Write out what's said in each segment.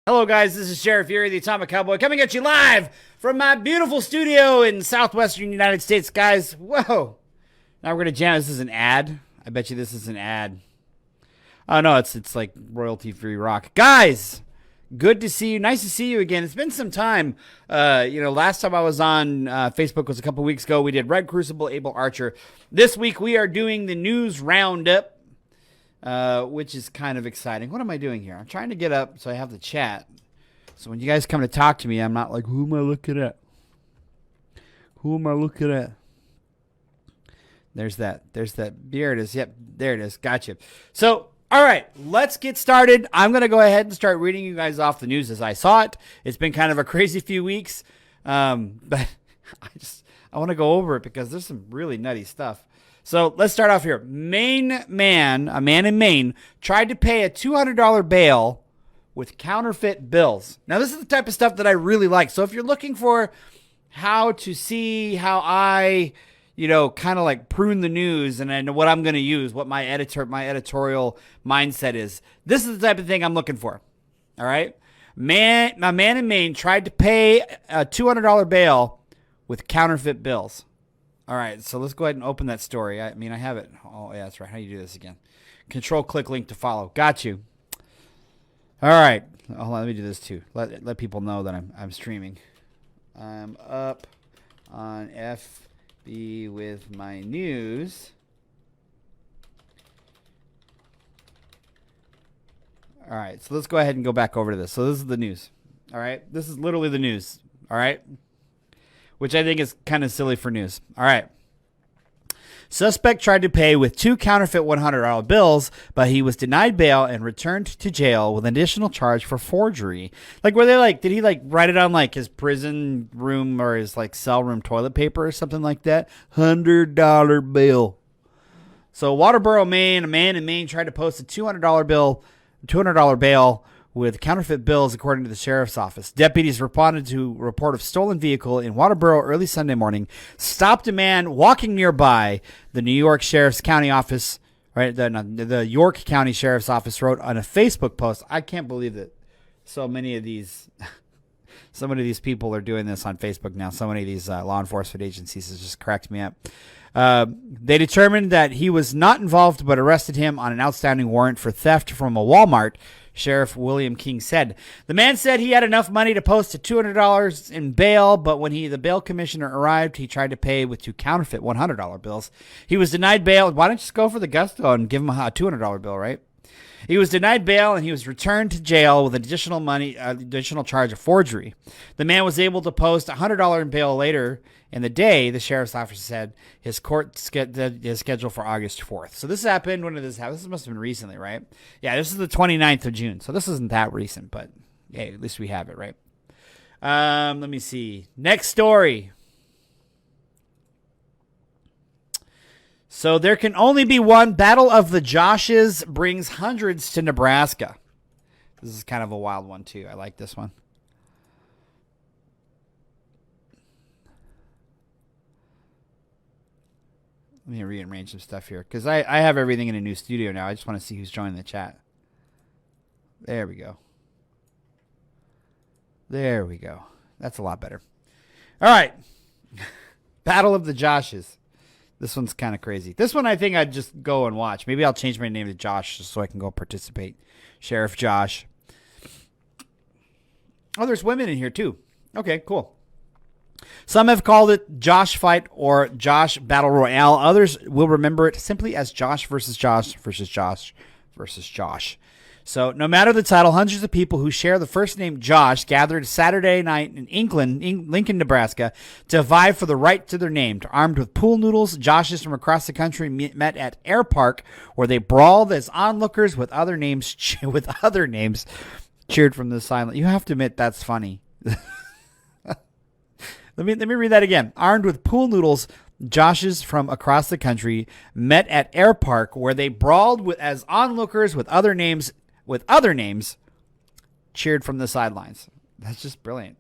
Hello, guys. This is Sheriff Fury, the Atomic Cowboy, coming at you live from my beautiful studio in southwestern United States, guys. Whoa. Now we're going to jam. This is an ad. I bet you this is an ad. Oh, no, it's like royalty-free rock. Guys, good to see you. Nice to see you again. It's been some time. Last time I was on Facebook was a couple weeks ago. We did Red Crucible, Able Archer. This week we are doing the news roundup. Which is kind of exciting. What am I doing here? I'm trying to get up so I have the chat. So when you guys come to talk to me, I'm not like, who am I looking at? Who am I looking at? There's that. There it is. Yep, there it is. Gotcha. So, all right, let's get started. I'm going to go ahead and start reading you guys off the news as I saw it. It's been kind of a crazy few weeks, but I want to go over it because there's some really nutty stuff. So let's start off here. A man in Maine, tried to pay a $200 bail with counterfeit bills. Now, this is the type of stuff that I really like. So if you're looking for how to see how I, kind of like prune the news and I know what I'm going to use, what my editorial mindset is, this is the type of thing I'm looking for. All right? A man in Maine tried to pay a $200 bail with counterfeit bills. All right, so let's go ahead and open that story. I have it. Oh, yeah, that's right. How do you do this again? Control, click, link to follow. Got you. All right. Hold on, let me do this too. Let people know that I'm streaming. I'm up on FB with my news. All right, so let's go ahead and go back over to this. So this is the news. All right, this is literally the news. All right. Which I think is kind of silly for news. All right. Suspect tried to pay with two counterfeit $100 bills, but he was denied bail and returned to jail with an additional charge for forgery. Like, did he write it on his prison room or his cell room toilet paper or something like that? $100 bill. So Waterboro, Maine, a man in Maine tried to post a $200 bail with counterfeit bills, according to the sheriff's office. Deputies responded to a report of stolen vehicle in Waterboro early Sunday morning, stopped a man walking nearby. The New York Sheriff's County Office, right? The York County Sheriff's Office wrote on a Facebook post. I can't believe that so many of these people are doing this on Facebook now. So many of these law enforcement agencies has just cracked me up. They determined that he was not involved, but arrested him on an outstanding warrant for theft from a Walmart. Sheriff William King said. The man said he had enough money to post a $200 in bail, but when the bail commissioner arrived, he tried to pay with two counterfeit $100 bills. He was denied bail. Why don't you just go for the gusto and give him a $200 bill, right? He was denied bail and he was returned to jail with additional charge of forgery. The man was able to post $100 in bail later in the day. The sheriff's office said his court is scheduled for August 4th. So this happened. When did this happen? This must have been recently, right? Yeah, this is the 29th of June. So this isn't that recent, but hey, at least we have it, right? Let me see. Next story. So there can only be one. Battle of the Joshes brings hundreds to Nebraska. This is kind of a wild one, too. I like this one. Let me rearrange some stuff here because I have everything in a new studio now. I just want to see who's joining the chat. There we go. There we go. That's a lot better. All right. Battle of the Joshes. This one's kind of crazy. This one I think I'd just go and watch. Maybe I'll change my name to Josh just so I can go participate. Sheriff Josh. Oh, there's women in here too. Okay, cool. Some have called it Josh Fight or Josh Battle Royale. Others will remember it simply as Josh versus Josh versus Josh versus Josh. So no matter the title, hundreds of people who share the first name Josh gathered Saturday night in Lincoln, Nebraska to vie for the right to their name. Armed with pool noodles, Joshes from across the country met at Air Park, where they brawled as onlookers with other names cheered from the silent. You have to admit that's funny. Let me read that again. Armed with pool noodles, Joshes from across the country met at Air Park, where they brawled as onlookers with other names cheered from the sidelines. That's just brilliant.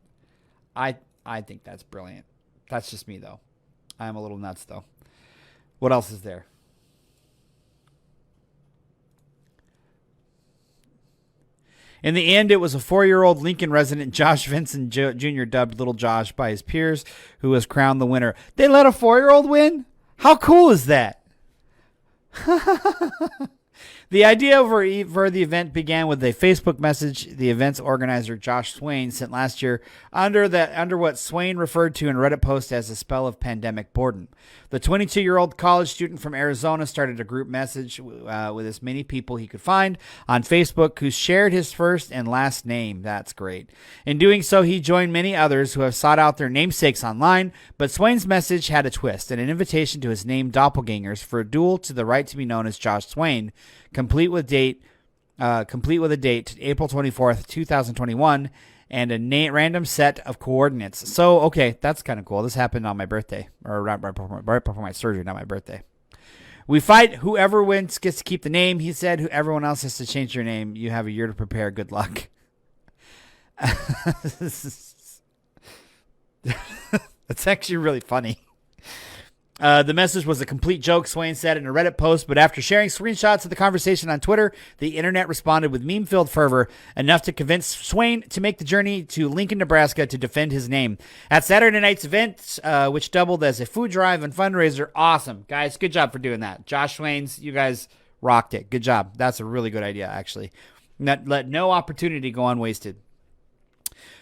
I think that's brilliant. That's just me, though. I'm a little nuts, though. What else is there? In the end, it was a 4-year-old Lincoln resident, Josh Vincent Jr., dubbed Little Josh by his peers, who was crowned the winner. They let a 4-year-old win? How cool is that? The idea for the event began with a Facebook message the event's organizer, Josh Swain, sent last year under what Swain referred to in a Reddit post as a spell of pandemic boredom. The 22-year-old college student from Arizona started a group message with as many people he could find on Facebook who shared his first and last name. That's great. In doing so, he joined many others who have sought out their namesakes online, but Swain's message had a twist and an invitation to his named doppelgangers for a duel to the right to be known as Josh Swain, complete with a date, April 24th, 2021, and a random set of coordinates. So, okay, that's kind of cool. This happened on my birthday, or right before my surgery, not my birthday. We fight. Whoever wins gets to keep the name, he said. Everyone else has to change their name. You have a year to prepare. Good luck. That's actually really funny. The message was a complete joke, Swain said in a Reddit post, but after sharing screenshots of the conversation on Twitter, the internet responded with meme-filled fervor, enough to convince Swain to make the journey to Lincoln, Nebraska to defend his name. At Saturday night's event, which doubled as a food drive and fundraiser, awesome. Guys, good job for doing that. Josh Swain's, you guys rocked it. Good job. That's a really good idea, actually. Let no opportunity go unwasted.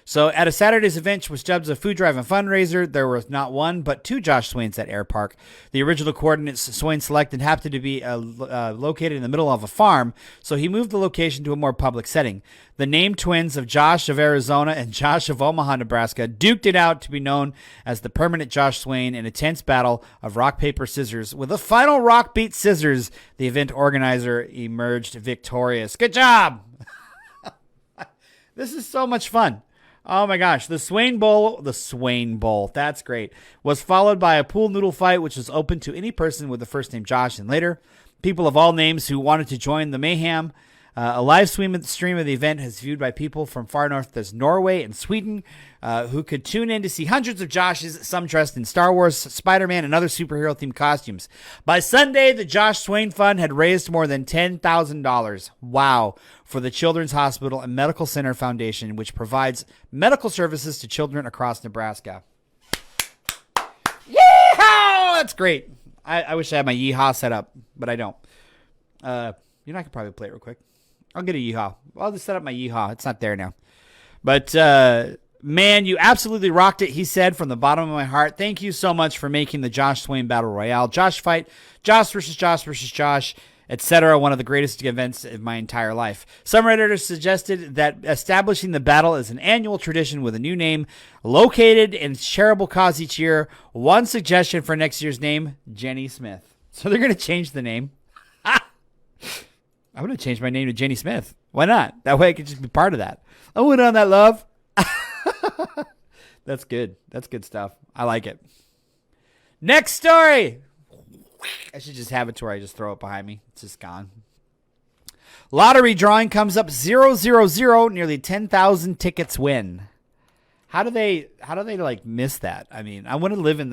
So at a Saturday's event, which was dubbed a food drive and fundraiser, there was not one, but two Josh Swains at Air Park. The original coordinates Swain selected happened to be located in the middle of a farm, so he moved the location to a more public setting. The named twins of Josh of Arizona and Josh of Omaha, Nebraska, duked it out to be known as the permanent Josh Swain in a tense battle of rock, paper, scissors. With a final rock beat scissors, the event organizer emerged victorious. Good job! This is so much fun. Oh my gosh, the Swain Bowl, that's great, was followed by a pool noodle fight, which was open to any person with the first name Josh and later. People of all names who wanted to join the mayhem. A live stream of the event is viewed by people from far north as Norway and Sweden, who could tune in to see hundreds of Joshes, some dressed in Star Wars, Spider-Man, and other superhero-themed costumes. By Sunday, the Josh Swain Fund had raised more than $10,000. Wow. For the Children's Hospital and Medical Center Foundation, which provides medical services to children across Nebraska. Yeehaw! That's great. I wish I had my yeehaw set up, but I don't. I could probably play it real quick. I'll get a yeehaw. I'll just set up my yeehaw. It's not there now. But, man, you absolutely rocked it, he said from the bottom of my heart. Thank you so much for making the Josh Swain Battle Royale. Josh fight, Josh versus Josh, etc. One of the greatest events of my entire life. Some Redditors suggested that establishing the battle as an annual tradition with a new name located in shareable cause each year. One suggestion for next year's name, Jenny Smith. So they're going to change the name. I'm going to change my name to Jenny Smith. Why not? That way I could just be part of that. I went on that, love. That's good. That's good stuff. I like it. Next story. I should just have it to where I just throw it behind me. It's just gone. Lottery drawing comes up 000. Nearly 10,000 tickets win. How do they like miss that? I mean, I want to live in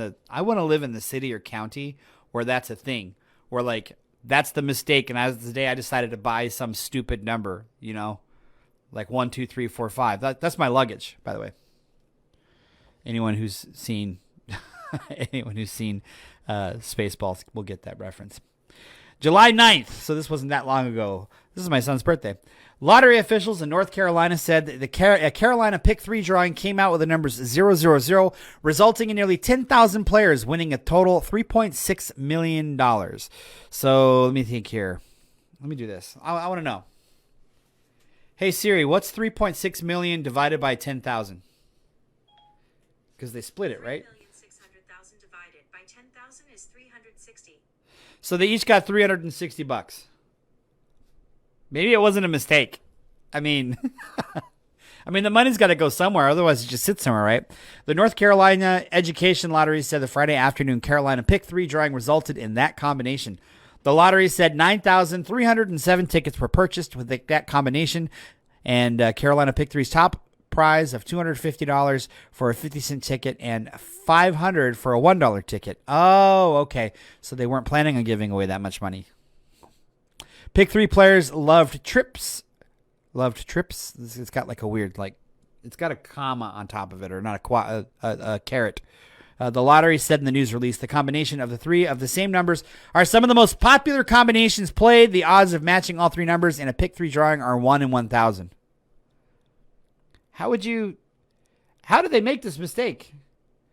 the city or county where that's a thing. Where like that's the mistake, and as the day I decided to buy some stupid number, like 1, 2, 3, 4, 5. That's my luggage, by the way. Anyone who's seen Spaceballs will get that reference. July 9th, so this wasn't that long ago. This is my son's birthday. Lottery officials in North Carolina said that the Carolina Pick 3 drawing came out with the numbers 000, resulting in nearly 10,000 players winning a total $3.6 million. So let me think here. Let me do this. I want to know. Hey Siri, what's 3.6 million divided by 10,000? Because they split it, right? 3,600,000 divided by 10,000 is 360. So they each got $360. Maybe it wasn't a mistake. I mean, the money's got to go somewhere. Otherwise, it just sits somewhere, right? The North Carolina Education Lottery said the Friday afternoon Carolina Pick 3 drawing resulted in that combination. The lottery said 9,307 tickets were purchased with that combination, and Carolina Pick 3's top prize of $250 for a 50-cent ticket and $500 for a $1 ticket. Oh, okay. So they weren't planning on giving away that much money. Pick 3 players loved trips Loved trips. It's got like a weird, like, it's got a comma on top of it, or not a caret. The lottery said in the news release, the combination of the three of the same numbers are some of the most popular combinations played. The odds of matching all three numbers in a pick 3 drawing are 1 in 1,000. How did they make this mistake?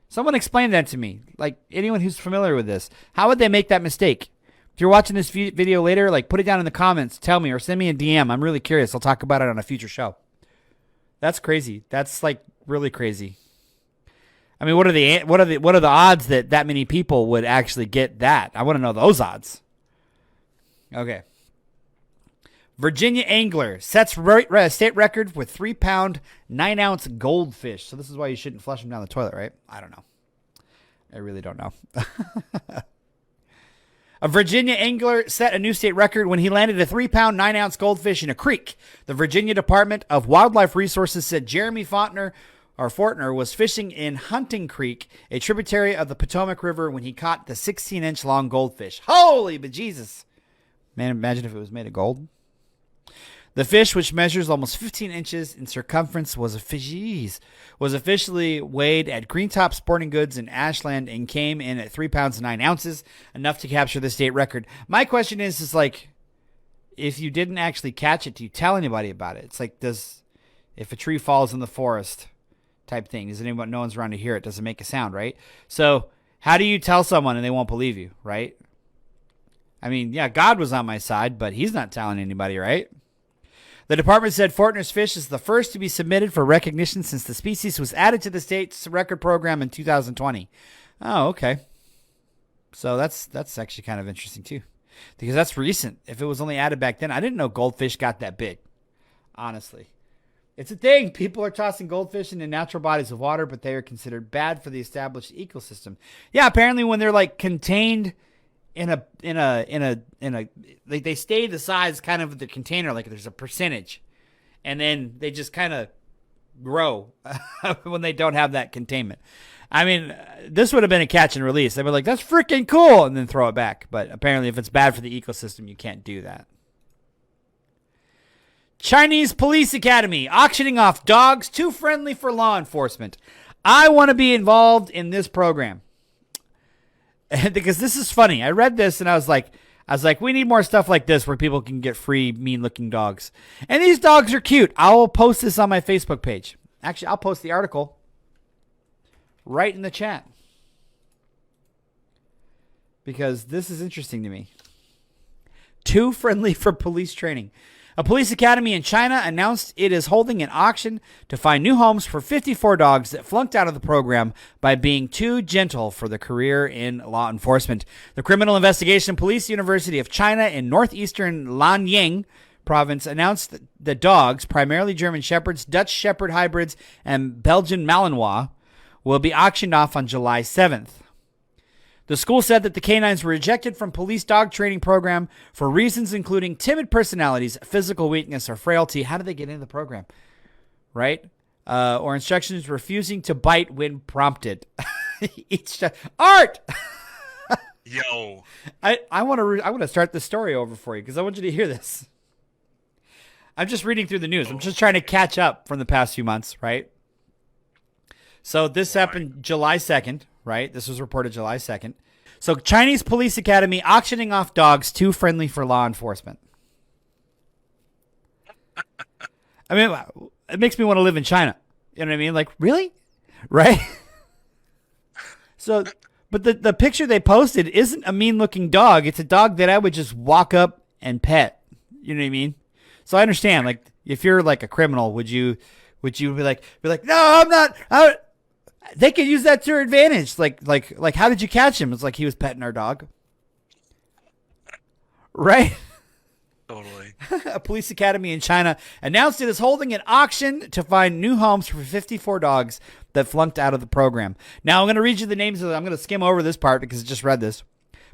Someone explain that to me. Like, anyone who's familiar with this. How would they make that mistake? If you're watching this video later, like, put it down in the comments. Tell me, or send me a DM. I'm really curious. I'll talk about it on a future show. That's crazy. That's, like, really crazy. I mean, what are the odds that many people would actually get that? I want to know those odds. Okay. Virginia angler sets state record with 3-pound, 9-ounce goldfish. So this is why you shouldn't flush them down the toilet, right? I don't know. I really don't know. A Virginia angler set a new state record when he landed a 3-pound, 9-ounce goldfish in a creek. The Virginia Department of Wildlife Resources said Jeremy Fortner was fishing in Hunting Creek, a tributary of the Potomac River, when he caught the 16-inch long goldfish. Holy bejesus. Man, imagine if it was made of gold. The fish, which measures almost 15 inches in circumference, was officially weighed at Greentop Sporting Goods in Ashland and came in at 3 pounds and 9 ounces, enough to capture the state record. My question is like, if you didn't actually catch it, do you tell anybody about it? It's like, if a tree falls in the forest type thing, does anyone, no one's around to hear it, does it make a sound, right? So how do you tell someone and they won't believe you, right? I mean, yeah, God was on my side, but he's not telling anybody, right? The department said Fortner's fish is the first to be submitted for recognition since the species was added to the state's record program in 2020. Oh, okay. So that's actually kind of interesting too, because that's recent. If it was only added back then, I didn't know goldfish got that big, honestly. It's a thing. People are tossing goldfish into natural bodies of water, but they are considered bad for the established ecosystem. Yeah, apparently when they're like contained in a like they stay the size kind of the container, like there's a percentage, and then they just kind of grow when they don't have that containment. I mean, this would have been a catch and release. They'd be like, "That's freaking cool," and then throw it back. But apparently, if it's bad for the ecosystem, you can't do that. Chinese Police Academy auctioning off dogs too friendly for law enforcement. I want to be involved in this program because this is funny. I read this and I was like, we need more stuff like this where people can get free mean-looking dogs. And these dogs are cute. I will post this on my Facebook page. Actually, I'll post the article right in the chat because this is interesting to me. Too friendly for police training. A police academy in China announced it is holding an auction to find new homes for 54 dogs that flunked out of the program by being too gentle for the career in law enforcement. The Criminal Investigation Police University of China in northeastern Lanying province announced that the dogs, primarily German Shepherds, Dutch Shepherd hybrids, and Belgian Malinois, will be auctioned off on July 7th. The school said that the canines were rejected from police dog training program for reasons including timid personalities, physical weakness, or frailty. How did they get into the program? Right? Or instructions refusing to bite when prompted. Art! Yo. I want to start the story over for you because I want you to hear this. I'm just reading through the news. I'm just trying to catch up from the past few months, right? So this happened July 2nd. Right? This was reported July 2nd. So Chinese Police Academy auctioning off dogs too friendly for law enforcement. I mean, it makes me want to live in China. You know what I mean? Like, really? Right? So, but the picture they posted isn't a mean-looking dog. It's a dog that I would just walk up and pet. You know what I mean? So I understand. Like, if you're like a criminal, would you be like, no, I'm not. They could use that to their advantage. Like, how did you catch him? It's like he was petting our dog. Right? Totally. A police academy in China announced it is holding an auction to find new homes for 54 dogs that flunked out of the program. Now, I'm going to read you the names of them. I'm going to skim over this part because I just read this.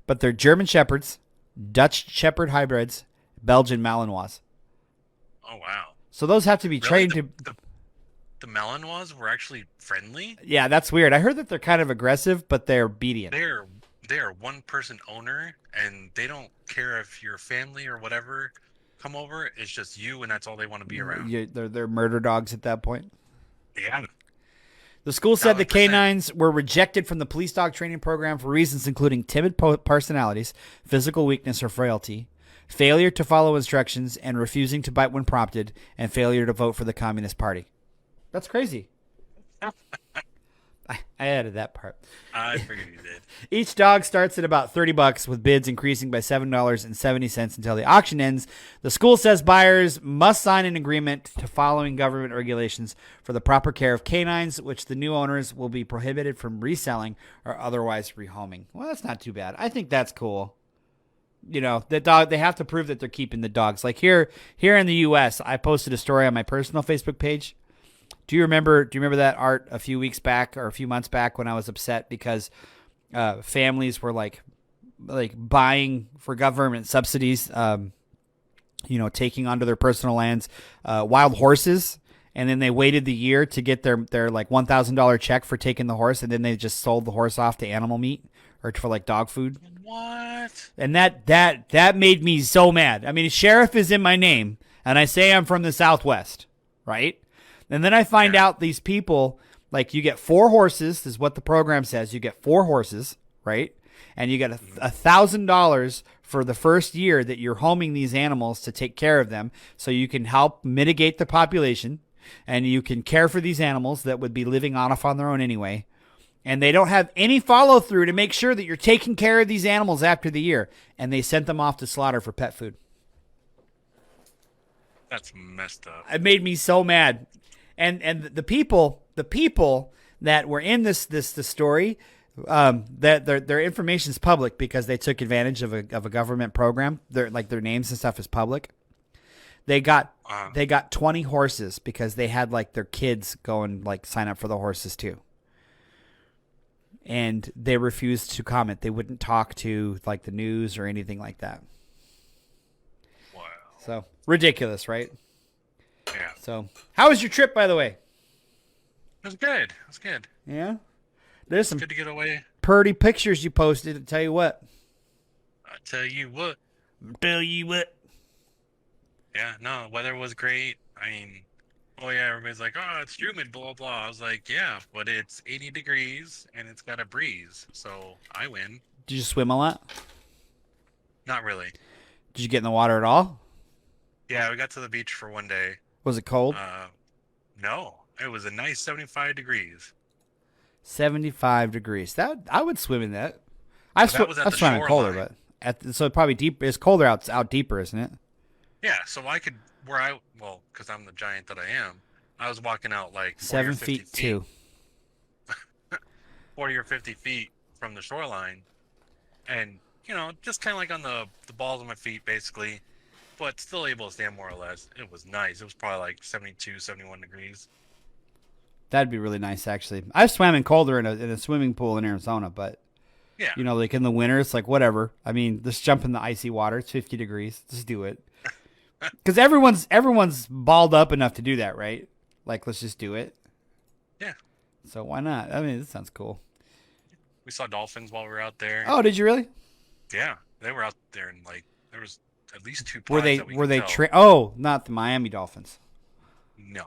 But they're German Shepherds, Dutch Shepherd hybrids, Belgian Malinois. Oh, wow. So those have to be trained to... The Malinois were actually friendly? Yeah, that's weird. I heard that they're kind of aggressive, but they're obedient. They're one-person owner, and they don't care if you're family or whatever. come over, it's just you, and that's all they want to be around. They're murder dogs at that point. Yeah. The school said the 1000%. canines were rejected from the police dog training program for reasons including timid personalities, physical weakness or frailty, failure to follow instructions, and refusing to bite when prompted, and failure to vote for the Communist Party. That's crazy. I added that part. I figured you did. Each dog starts at about $30, with bids increasing by $7.70 until the auction ends. The school says buyers must sign an agreement to following government regulations for the proper care of canines, which the new owners will be prohibited from reselling or otherwise rehoming. Well, that's not too bad. I think that's cool. You know, the dog, they have to prove that they're keeping the dogs. Like here in the U.S., I posted a story on my personal Facebook page. Do you remember that, Art, a few weeks back or a few months back when I was upset because families were like buying for government subsidies, taking onto their personal lands wild horses, and then they waited the year to get their like $1,000 check for taking the horse, and then they just sold the horse off to animal meat or for like dog food. What? And that made me so mad. I mean, sheriff is in my name, and I say I'm from the Southwest, right? And then I find out these people, like, you get 4 horses, is what the program says. You get 4 horses, right? And you get $1,000 for the first year that you're homing these animals to take care of them, so you can help mitigate the population, and you can care for these animals that would be living off on their own anyway. And they don't have any follow through to make sure that you're taking care of these animals after the year. And they sent them off to slaughter for pet food. That's messed up. It made me so mad. And the people that were in this story, that their information is public because they took advantage of a government program. Their names and stuff is public. They got 20 horses because they had like their kids go and like sign up for the horses too. And they refused to comment. They wouldn't talk to like the news or anything like that. Wow. So ridiculous, right? Yeah. So, how was your trip, by the way? It was good. It was good. Yeah? There's some Good to get away. pretty pictures you posted. I tell you what. I tell you what. Yeah, no, weather was great. I mean, oh yeah, everybody's like, oh, it's humid, blah, blah. I was like, yeah, but it's 80 degrees and it's got a breeze. So I win. Did you swim a lot? Not really. Did you get in the water at all? Yeah, we got to the beach for one day. Was it cold? No, it was a nice 75 degrees. 75 degrees. That I would swim in that. That was at I've the swam in colder, shoreline. but so probably deep. It's colder out deeper, isn't it? Yeah, so I could, because I'm the giant that I am, I was walking out like 7 40 or 50 feet 2. 40 or 50 feet from the shoreline. And, just kind of like on the balls of my feet, basically. But still able to stand more or less. It was nice. It was probably like 72, 71 degrees. That'd be really nice, actually. I've swam in colder in a swimming pool in Arizona, but Yeah. like in the winter, it's like whatever. I mean, just jump in the icy water. It's 50 degrees. Just do it. Because everyone's balled up enough to do that, right? Like, let's just do it. Yeah. So why not? I mean, this sounds cool. We saw dolphins while we were out there. Oh, did you really? Yeah. They were out there and like, there was at least 2 Were pods they that we were could they tell. Oh, not the Miami Dolphins. No.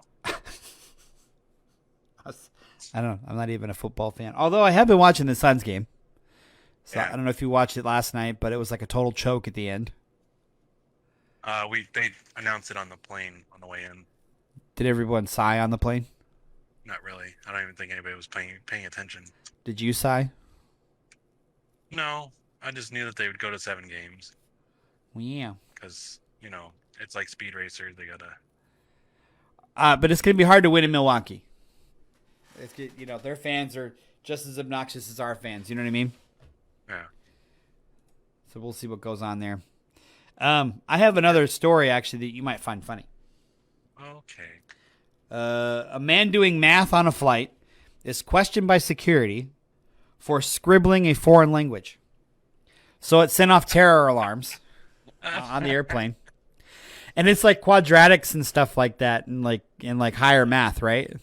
I don't know. I'm not even a football fan. Although I have been watching the Suns game. So Yeah. I don't know if you watched it last night, but it was like a total choke at the end. They announced it on the plane on the way in. Did everyone sigh on the plane? Not really. I don't even think anybody was paying attention. Did you sigh? No, I just knew that they would go to 7 games Well, yeah. because it's like speed racers. They gotta. But it's going to be hard to win in Milwaukee. Their fans are just as obnoxious as our fans. You know what I mean? Yeah. So we'll see what goes on there. I have another story, actually, that you might find funny. Okay. A man doing math on a flight is questioned by security for scribbling a foreign language. So it sent off terror alarms on the airplane. And it's like quadratics and stuff like that and like higher math, right?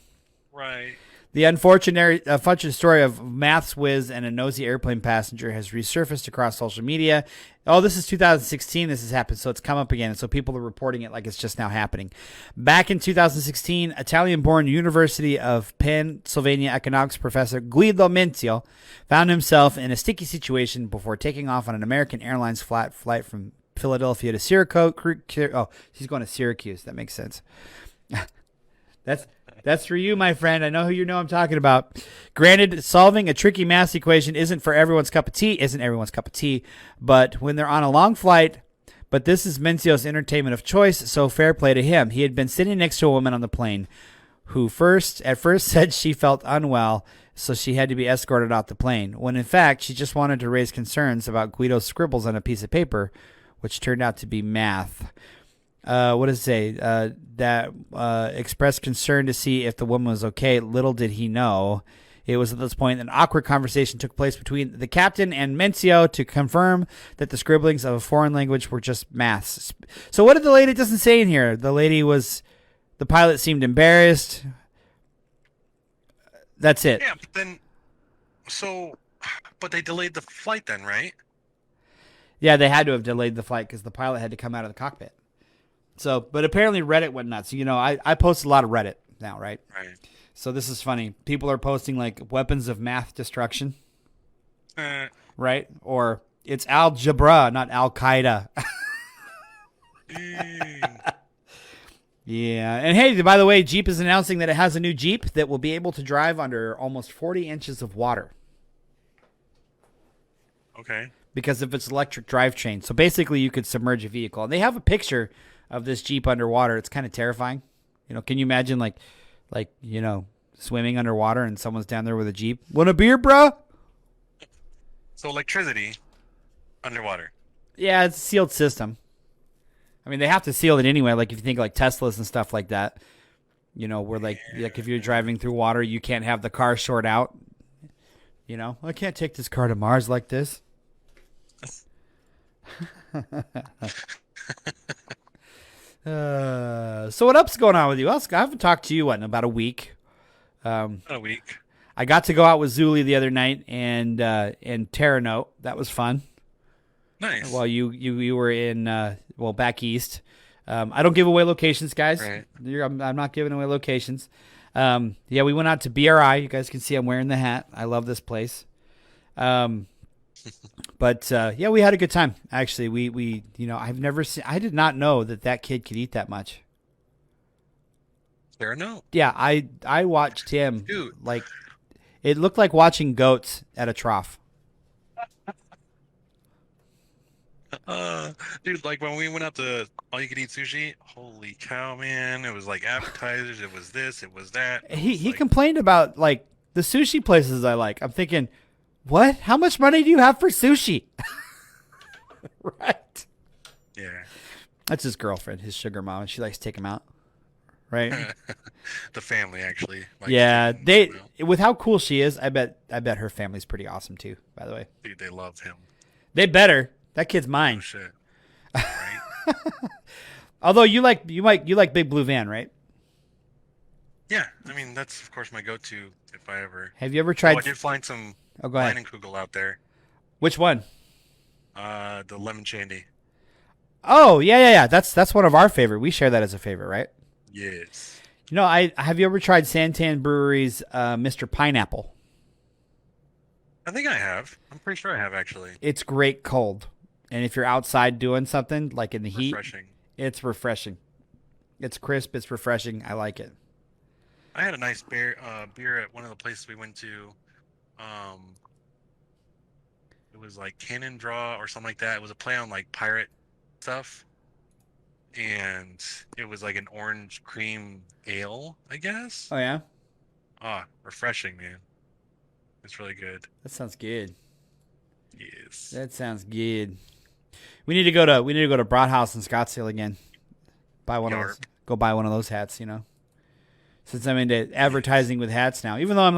Right. The unfortunate story of maths whiz and a nosy airplane passenger has resurfaced across social media. Oh, this is 2016. This has happened, so it's come up again. And so people are reporting it like it's just now happening. Back in 2016, Italian-born University of Pennsylvania economics professor Guido Menzio found himself in a sticky situation before taking off on an American Airlines flight from Philadelphia to Syracuse. Oh, he's going to Syracuse. That makes sense. That's for you, my friend. I know who you know I'm talking about. Granted, solving a tricky math equation isn't everyone's cup of tea, but when they're on a long flight, but this is Mencio's entertainment of choice, so fair play to him. He had been sitting next to a woman on the plane who at first said she felt unwell, so she had to be escorted off the plane, when in fact she just wanted to raise concerns about Guido's scribbles on a piece of paper, which turned out to be math. What does it say? That expressed concern to see if the woman was okay. Little did he know. It was at this point an awkward conversation took place between the captain and Mencio to confirm that the scribblings of a foreign language were just maths. So what did the lady, it doesn't say in here. The pilot seemed embarrassed. That's it. Yeah, but they delayed the flight then, right? Yeah, they had to have delayed the flight because the pilot had to come out of the cockpit. So, but apparently Reddit went nuts. You know, I post a lot of Reddit now, right? Right. So this is funny. People are posting like weapons of math destruction, right? Or it's algebra, not Al Qaeda. Yeah. And hey, by the way, Jeep is announcing that it has a new Jeep that will be able to drive under almost 40 inches of water. Okay. Because of its electric drivetrain. So basically you could submerge a vehicle. And they have a picture of this Jeep underwater. It's kind of terrifying. You know, can you imagine like, you know, swimming underwater and someone's down there with a Jeep? Want a beer, bro? So electricity underwater. Yeah, it's a sealed system. I mean, they have to seal it anyway. Like if you think like Teslas and stuff like that, you know, where like if you're driving through water, you can't have the car short out. You know, I can't take this car to Mars like this. So what up's going on with you? I haven't talked to you in about a week. A week. I got to go out with Zuli the other night and Terranote. That was fun. Nice. While you were in back east. I don't give away locations, guys. Right. I'm not giving away locations. Yeah, we went out to BRI. You guys can see I'm wearing the hat. I love this place. But yeah, we had a good time. Actually, we you know, I did not know that kid could eat that much. Fair enough. Yeah, I watched him. Dude. Like it looked like watching goats at a trough. Dude, like when we went out to all you could eat sushi, holy cow, man! It was like appetizers, it was this, it was that. He complained about like the sushi places I like. I'm thinking, what? How much money do you have for sushi? Right. Yeah. That's his girlfriend, his sugar mama. She likes to take him out. Right. The family actually. Yeah, with how cool she is, I bet her family's pretty awesome too. By the way, dude, they love him. They better. That kid's mine. Oh shit. Right. Although you like Big Blue Van, right? Yeah, I mean that's of course my go-to if I ever. Have you ever tried? I did find some go ahead. Leinenkugel out there. Which one? The lemon shandy. Oh yeah. That's one of our favorite. We share that as a favorite, right? Yes. You know, have you ever tried Santan Brewery's Mr. Pineapple? I think I have. I'm pretty sure I have actually. It's great cold, and if you're outside doing something like in the heat, it's refreshing. It's crisp. It's refreshing. I like it. I had a nice beer at one of the places we went to. It was like Cannon Draw or something like that. It was a play on like pirate stuff. And it was like an orange cream ale, I guess. Oh yeah. Refreshing, man. It's really good. That sounds good. Yes. That sounds good. We need to go to Broadhouse in Scottsdale again. Go buy one of those hats, you know. Since I'm into advertising with hats now. Even though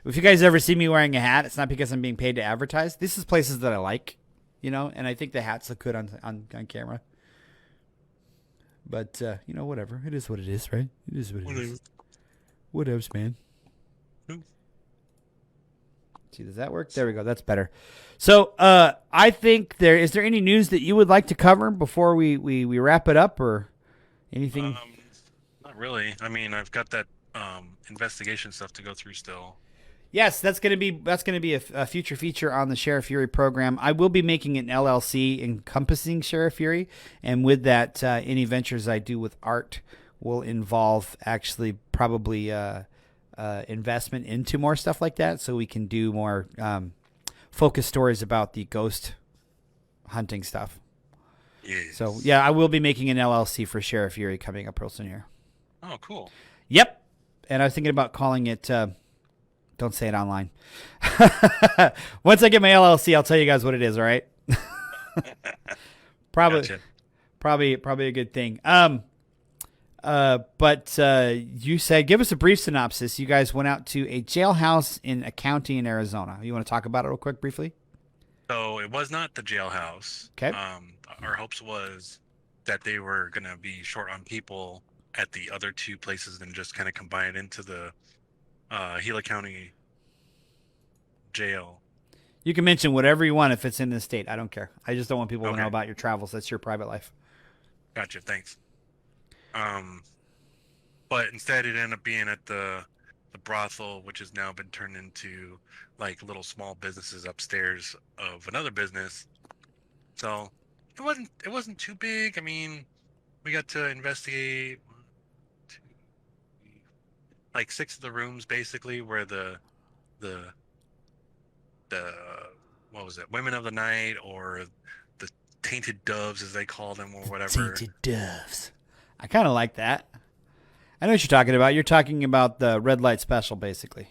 if you guys ever see me wearing a hat, it's not because I'm being paid to advertise. This is places that I like, you know, and I think the hats look good on camera. But, you know, whatever. It is what it is, right? It is what it is. Whatevs, man. See, does that work? There we go. That's better. So, I think is there any news that you would like to cover before we wrap it up, or anything? Um, Not really. I mean, I've got that investigation stuff to go through still. Yes, that's gonna be a future feature on the Sheriff Fury program. I will be making an LLC encompassing Sheriff Fury, and with that, any ventures I do with art will involve actually probably investment into more stuff like that, so we can do more focus stories about the ghost hunting stuff. Yes. So yeah, I will be making an LLC for Sheriff Fury coming up real soon here. Oh, cool. Yep, and I was thinking about calling it. Don't say it online. Once I get my LLC, I'll tell you guys what it is. All right. probably, Gotcha. probably a good thing. But you said give us a brief synopsis. You guys went out to a jailhouse in a county in Arizona. You want to talk about it real quick, briefly? So it was not the jailhouse. Okay. Our hopes was that they were gonna be short on people at the other two places and just kind of combine it into the Gila County jail. You can mention whatever you want if it's in this state. I don't care. I just don't want people to Okay. know about your travels. That's your private life. Gotcha. Thanks. But instead it ended up being at the brothel, which has now been turned into like little small businesses upstairs of another business. So it wasn't too big. I mean, we got to investigate one, two, three, like 6 of the rooms basically where the the what was it, women of the night, or the tainted doves as they call them, or whatever. Tainted doves. I kind of like that. I know what you're talking about. You're talking about the red light special, basically.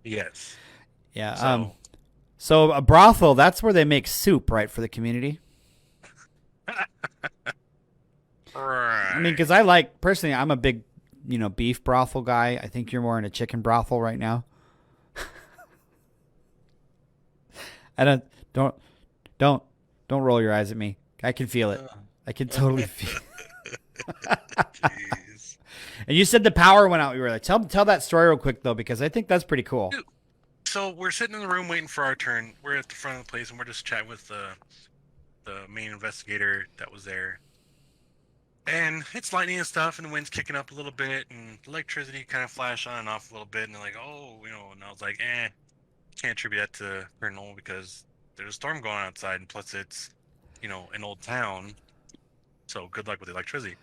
Yes. Yeah. So So a brothel, that's where they make soup, right, for the community? I mean, because personally, I'm a big, beef brothel guy. I think you're more in a chicken brothel right now. I don't roll your eyes at me. I can feel it. I can totally feel it. jeez. And you said the power went out. You were like, tell that story real quick, though, because I think that's pretty cool. Dude, so we're sitting in the room waiting for our turn. We're at the front of the place and we're just chatting with the main investigator that was there. And it's lightning and stuff, and the wind's kicking up a little bit, and electricity kind of flash on and off a little bit. And they're like, oh, and I was like, can't attribute that to paranormal because there's a storm going on outside, and plus it's, an old town. So good luck with the electricity.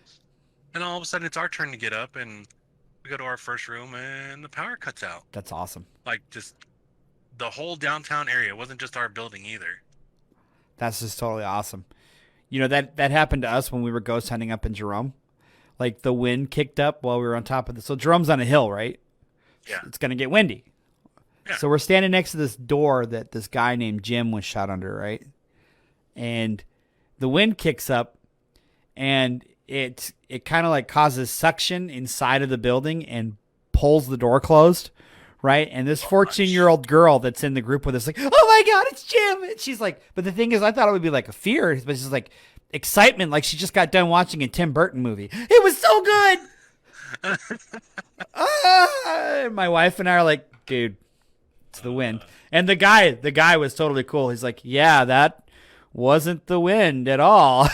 And all of a sudden it's our turn to get up, and we go to our first room, and the power cuts out. That's awesome. Like just the whole downtown area. It wasn't just our building either. That's just totally awesome. That happened to us when we were ghost hunting up in Jerome. Like the wind kicked up while we were on top of so Jerome's on a hill, right? Yeah. It's going to get windy. Yeah. So we're standing next to this door that this guy named Jim was shot under, right? And the wind kicks up, and it kind of like causes suction inside of the building and pulls the door closed, right? And this 14-year-old girl that's in the group with us, like, oh my God, it's Jim. And she's like, but the thing is, I thought it would be like a fear, but she's like excitement, like she just got done watching a Tim Burton movie. It was so good. My wife and I are like, dude, it's the wind. And the guy was totally cool. He's like, yeah, that wasn't the wind at all.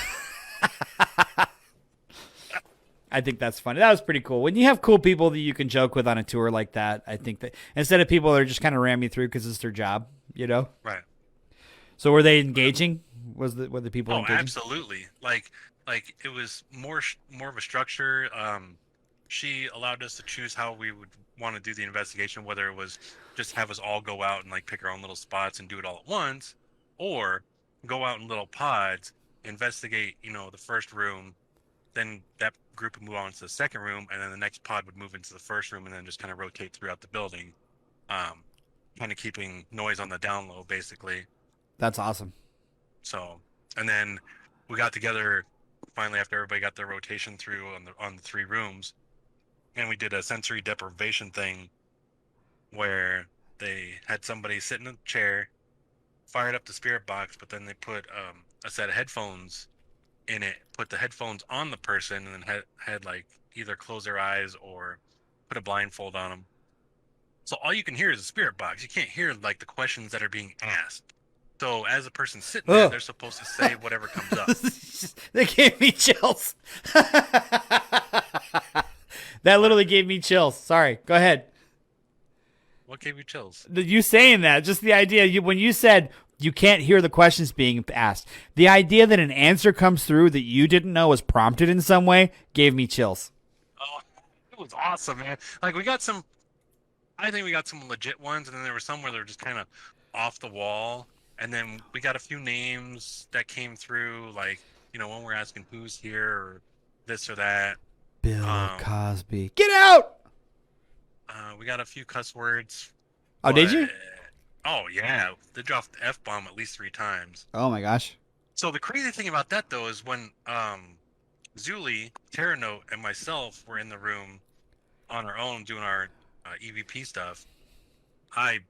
I think that's funny. That was pretty cool. When you have cool people that you can joke with on a tour like that, I think that instead of people that are just kind of ramming through because it's their job, Right. So were they engaging? Were the people engaging? Absolutely. Like it was more of a structure. She allowed us to choose how we would want to do the investigation, whether it was just have us all go out and like pick our own little spots and do it all at once, or go out in little pods, investigate, the first room, then that group would move on to the second room, and then the next pod would move into the first room, and then just kind of rotate throughout the building, kind of keeping noise on the down low, basically. That's awesome. So, and then we got together finally after everybody got their rotation through on the 3 rooms, and we did a sensory deprivation thing where they had somebody sit in a chair, fired up the spirit box, but then they put a set of headphones in it, put the headphones on the person, and then had like either close their eyes or put a blindfold on them. So all you can hear is a spirit box. You can't hear like the questions that are being asked. So as a person sitting there, Oh. they're supposed to say whatever comes up. They gave me chills. That literally gave me chills. Sorry. Go ahead. What gave you chills? You saying that, just the idea, when you said you can't hear the questions being asked, the idea that an answer comes through that you didn't know was prompted in some way gave me chills. Oh, it was awesome, man. Like I think we got some legit ones, and then there were some where they were just kind of off the wall. And then we got a few names that came through, like, when we're asking who's here or this or that. Bill Cosby. Get out! We got a few cuss words. Oh, did you? Oh, yeah. They dropped the F-bomb at least 3 times. Oh, my gosh. So the crazy thing about that, though, is when Zuli, Terranote, and myself were in the room on our own doing our EVP stuff, I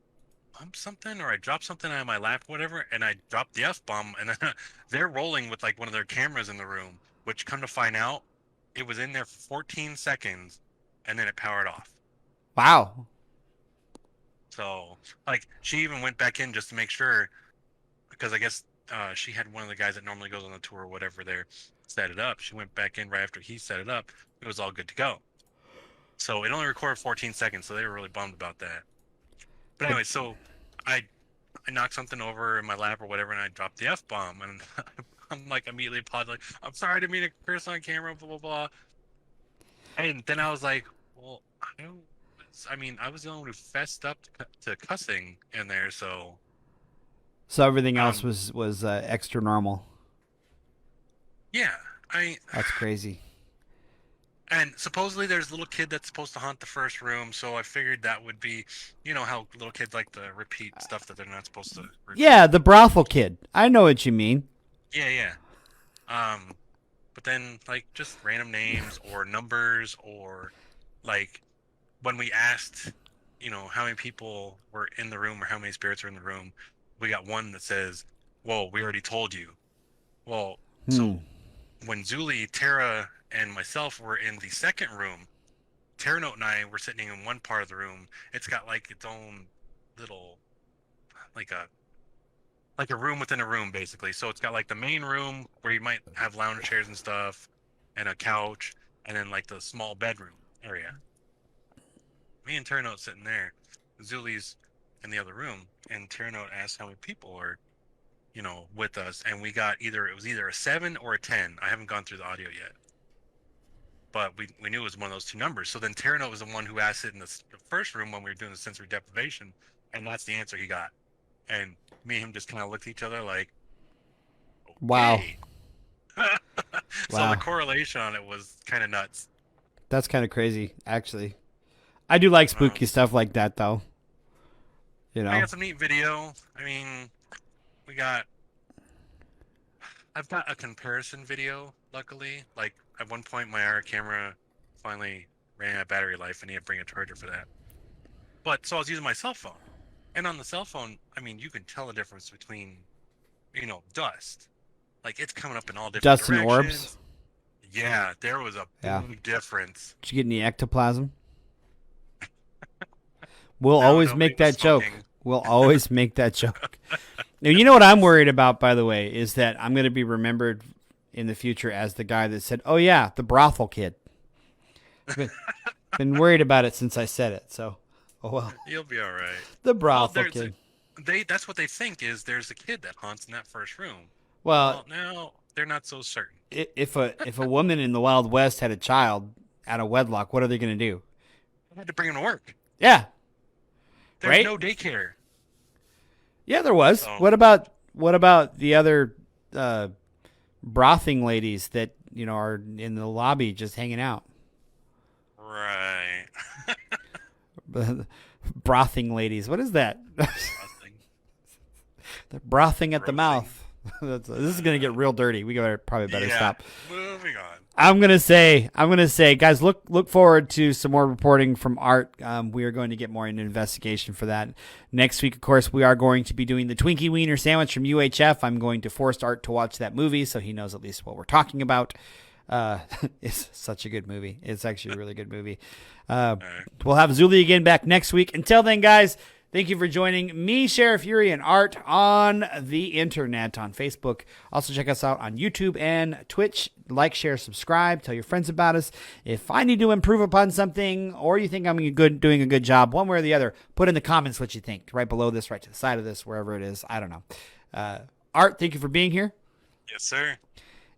bumped something or I dropped something out of my lap, whatever, and I dropped the F-bomb, and they're rolling with like one of their cameras in the room, which come to find out, it was in there for 14 seconds, and then it powered off. Wow. So, like, she even went back in just to make sure, because I guess she had one of the guys that normally goes on the tour or whatever there set it up. She went back in right after he set it up. It was all good to go. So it only recorded 14 seconds, so they were really bummed about that. But anyway, so I knocked something over in my lap or whatever, and I dropped the F-bomb, and I'm like immediately apologizing. I'm sorry, I didn't mean to curse on camera, blah, blah, blah. And then I was like, well, I was the only one who fessed up to cussing in there, so... So everything else was extra normal. Yeah, That's crazy. And supposedly there's a little kid that's supposed to haunt the first room, so I figured that would be, how little kids like to repeat stuff that they're not supposed to repeat. Yeah, the brothel kid. I know what you mean. Yeah. But then, like, just random names or numbers, or, like, when we asked, how many people were in the room or how many spirits are in the room, we got one that says, whoa, we already told you. Well, so when Zuli, Tara, and myself were in the second room, Terranote and I were sitting in one part of the room. It's got like its own little, like a room within a room, basically. So it's got like the main room where you might have lounge chairs and stuff, and a couch, and then like the small bedroom area. Me and Terranote sitting there. Zuli's in the other room, and Terranote asked how many people are, with us, and we got it was either a 7 or a 10. I haven't gone through the audio yet. But we knew it was one of those 2 numbers. So then Terranote was the one who asked it in the first room when we were doing the sensory deprivation, and that's the answer he got. And me and him just kind of looked at each other like, okay. Wow. So Wow. the correlation on it was kind of nuts. That's kind of crazy, actually. I do like spooky stuff like that, though. I got some neat video. I mean, I've got a comparison video, luckily. Like, at one point, my IR camera finally ran out of battery life, and I need to bring a charger for that. But, so I was using my cell phone. And on the cell phone, I mean, you can tell the difference between, dust. Like, it's coming up in all different Dust directions. and orbs? Yeah, there was a big difference. Did you get any ectoplasm? We'll No, always nobody make that was joke. smoking. We'll always make that joke. Now, you know what I'm worried about, by the way, is that I'm going to be remembered in the future as the guy that said, oh, yeah, the brothel kid. Been worried about it since I said it, so, oh, well. You'll be all right. The brothel kid. That's what they think is there's a kid that haunts in that first room. Well, no, they're not so certain. if a woman in the Wild West had a child out of wedlock, what are they going to do? I had to bring him to work. Yeah. There's Right? no daycare. Yeah, there was. So- What about the other brothing ladies that are in the lobby just hanging out? Right. Brothing ladies. What is that? Nothing. They're brothing at the Brothing. mouth. This is gonna get real dirty. We probably better stop. Moving on. I'm gonna say, guys, look forward to some more reporting from Art. We are going to get more into investigation for that next week. Of course, we are going to be doing the Twinkie Wiener Sandwich from UHF. I'm going to force Art to watch that movie so he knows at least what we're talking about. It's such a good movie. It's actually a really good movie. right. We'll have Zuli again back next week. Until then, guys, thank you for joining me, Sheriff Fury, and Art on the internet on Facebook. Also, check us out on YouTube and Twitch. Like, share, subscribe. Tell your friends about us. If I need to improve upon something or you think I'm doing a good job, one way or the other, put in the comments what you think. Right below this, right to the side of this, wherever it is. I don't know. Art, thank you for being here. Yes, sir.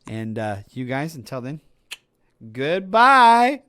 And you guys, until then, goodbye.